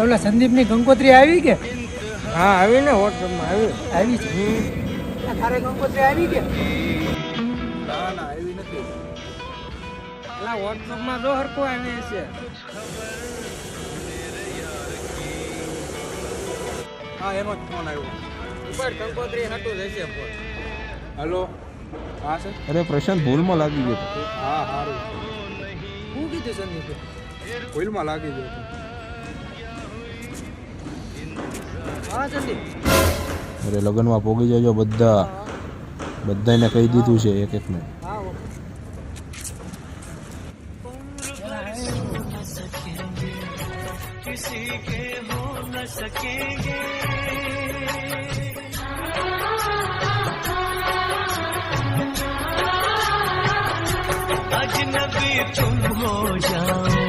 ઓલા સંદીપની કંકોત્રી આવી કે? હા આવી ને વોટ્સઅપમાં આવી છે. આ તારે કંકોત્રી આવી કે? ના ના આવી નથી. એલા વોટ્સઅપમાં જો હરખું આવી છે. હા એનો જ ફોન આવ્યો. ઉપર કંકોત્રી હાટું જશે ફોન. હેલો હા સર. અરે પ્રશાંત ભૂલમાં લાગી ગયો. હા સારું. શું કીધું સંદીપે? ભૂલમાં લાગી ગયો. હા સંદીપ. અરે લગ્નમાં પોગી જજો બધાને કહી દીધું છે એક એકને. હા अजनबी तुम हो जाओ